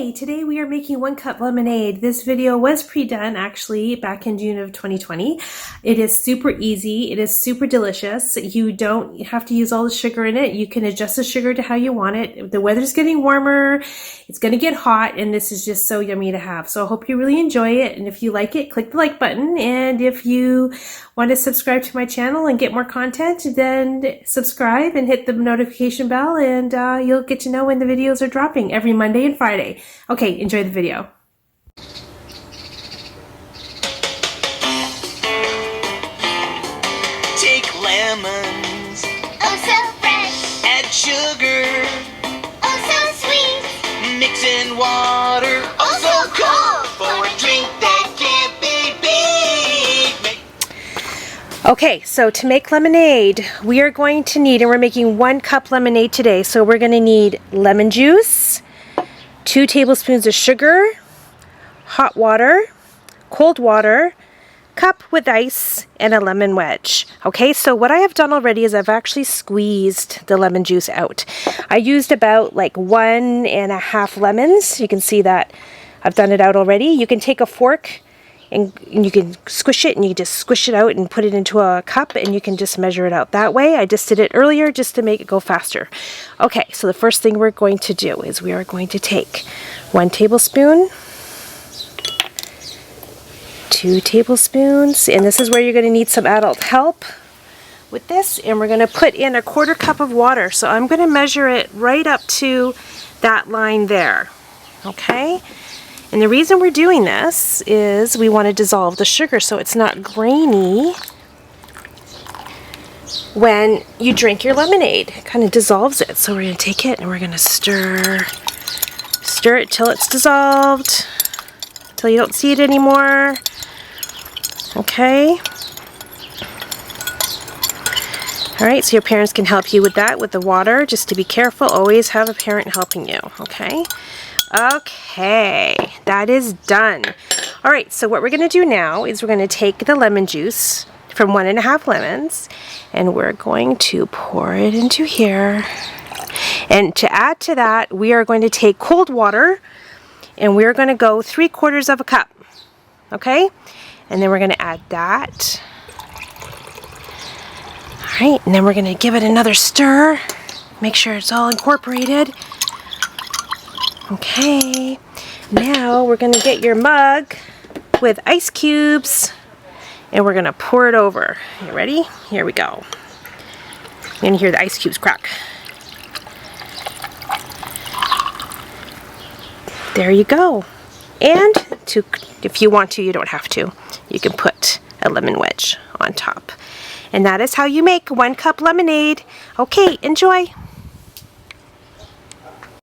Hi, today we are making 1-cup lemonade. This video was pre-done actually back in June of 2020. It is super easy. It is super delicious. You don't have to use all the sugar in it. You can adjust the sugar to how you want it. The weather's getting warmer. It's going to get hot, and this is just so yummy to have. So I hope you really enjoy it. And if you like it, click the like button. And if you want to subscribe to my channel and get more content, then subscribe and hit the notification bell, and you'll get to know when the videos are dropping every Monday and Friday. Okay, enjoy the video. Take lemons, oh so fresh, add sugar, oh so sweet, mix in water, oh so cold, for a drink that can't be beat. Okay, so to make lemonade, we are going to need, and we're making 1 cup lemonade today, so we're going to need lemon juice, 2 tablespoons of sugar, hot water, cold water, cup with ice, and a lemon wedge. Okay, so what I have done already is I've actually squeezed the lemon juice out. I used about like 1.5 lemons. You can see that I've done it out already. You can take a fork and you can squish it, and you just squish it out and put it into a cup, and you can just measure it out that way. I just did it earlier just to make it go faster. Okay, so the first thing we're going to do is we are going to take 1 tablespoon, 2 tablespoons, and this is where you're going to need some adult help with this, and we're going to put in a 1/4 cup of water. So I'm going to measure it right up to that line there. Okay? And the reason we're doing this is we want to dissolve the sugar so it's not grainy when you drink your lemonade. It kind of dissolves it. So we're going to take it and we're going to stir it till it's dissolved, till you don't see it anymore. Okay. Alright, so your parents can help you with that, with the water. Just to be careful, always have a parent helping you. Okay. Okay, that is done. All right, so what we're going to do now is we're going to take the lemon juice from 1.5 lemons, and we're going to pour it into here. And to add to that, we are going to take cold water, and we're going to go 3/4 cup. Okay, and then we're going to add that. All right, and then we're going to give it another stir. Make sure it's all incorporated. Okay, now we're going to get your mug with ice cubes, and we're going to pour it over. You ready? Here we go. You're going to hear the ice cubes crack. There you go. And if you want to, you don't have to. You can put a lemon wedge on top. And that is how you make 1 cup lemonade. Okay, enjoy.